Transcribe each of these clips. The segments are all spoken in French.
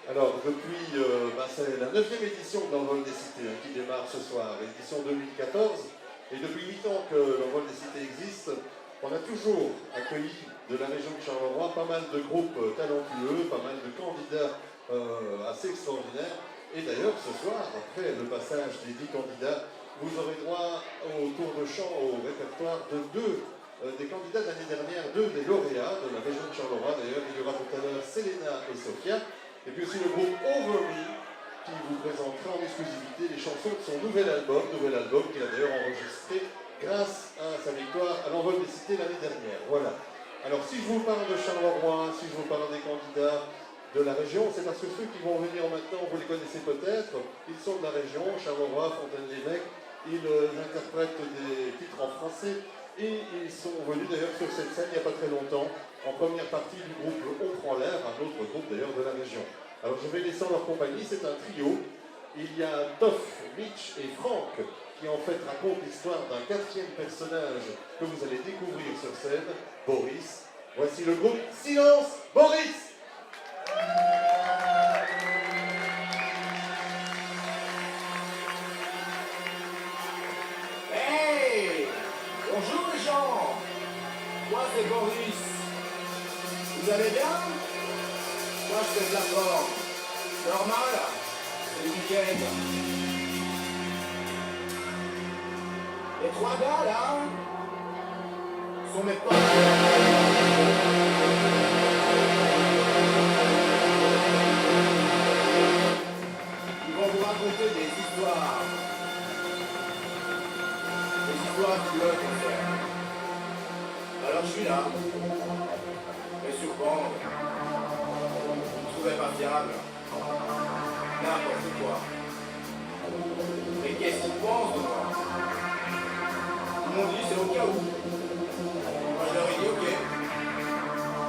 Alors, depuis, c'est la 9e édition de l'Envol des Cités qui démarre ce soir, édition 2014. Et depuis 8 ans que l'Envol des Cités existe, on a toujours accueilli de la région de Charleroi pas mal de groupes talentueux, pas mal de candidats assez extraordinaires. Et d'ailleurs, ce soir, après le passage des 10 candidats, vous aurez droit au tour de chant, au répertoire de des candidats de l'année dernière, 2 des lauréats de la région de Charleroi. D'ailleurs, il y aura tout à l'heure Selena et Sophia. Et puis aussi le groupe Over Me qui vous présentera en exclusivité les chansons de son nouvel album qu'il a d'ailleurs enregistré grâce à sa victoire à l'Envol des Cités l'année dernière. Voilà. Alors si je vous parle de Charleroi, si je vous parle des candidats de la région, c'est parce que ceux qui vont venir maintenant, vous les connaissez peut-être, ils sont de la région, Charleroi, Fontaine-l'Évêque, ils interprètent des titres en français et ils sont venus d'ailleurs sur cette scène il n'y a pas très longtemps, en première partie du groupe On Prend l'Air, un autre groupe d'ailleurs de la région. Alors je vais laisser en leur compagnie, c'est un trio. Il y a Toff, Mitch et Franck qui en fait racontent l'histoire d'un 4e personnage que vous allez découvrir sur scène, Boris. Voici le groupe Silence Boris. Hey! Bonjour les gens! Moi c'est Boris. Vous allez bien? Moi je fais de la forme. Normal, c'est le week-end. Les 3 gars là sont mes potes. Ils vont vous raconter des histoires. Des histoires qui me concernent. Alors je suis là. Mais surprendre. Vous ne trouvez pas fiable. N'importe quoi. Mais qu'est-ce qu'ils pensent de moi? Ils m'ont dit c'est au cas où. Moi je leur ai dit ok.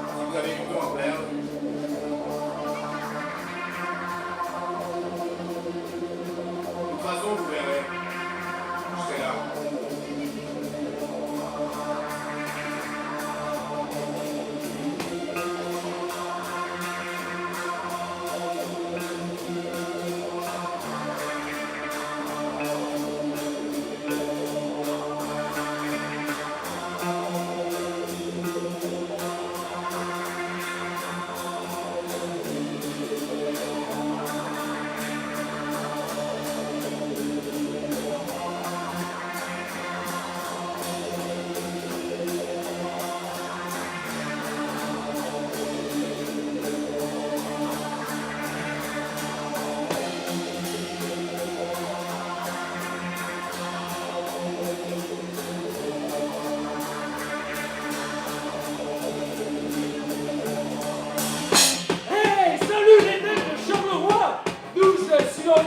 Si vous avez du temps à perdre. De toute façon vous verrez. Je serai là.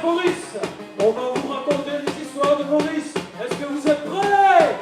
Boris, on va vous raconter les histoires de Boris. Est-ce que vous êtes prêts?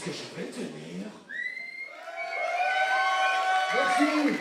Est-ce que je vais tenir? Merci.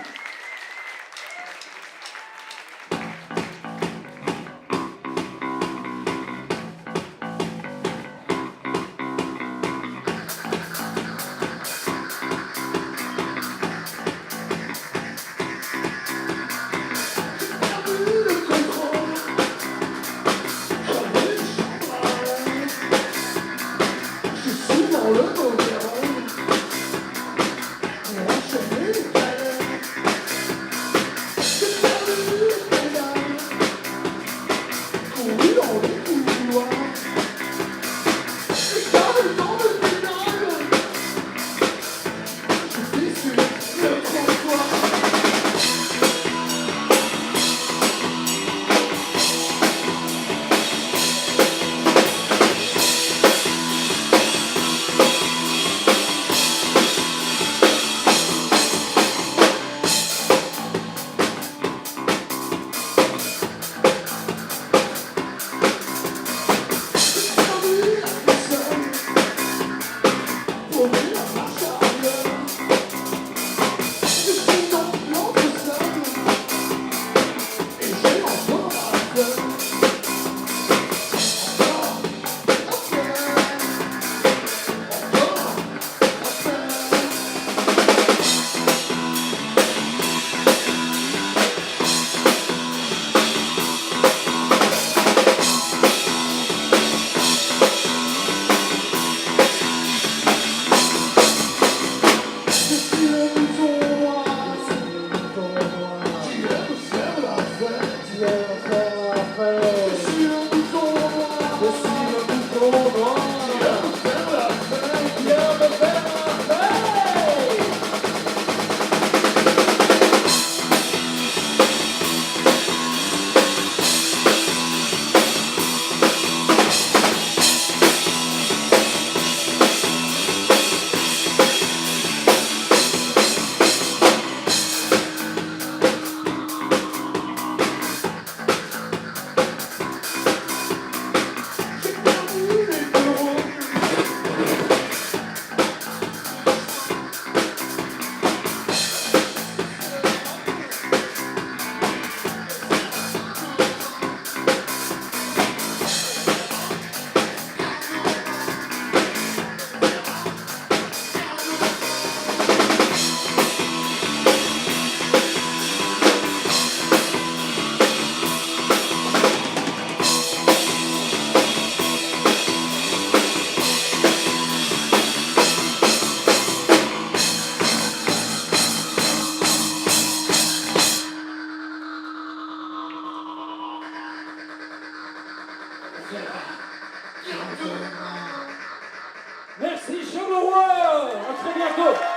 Merci Charleroi. À très bientôt.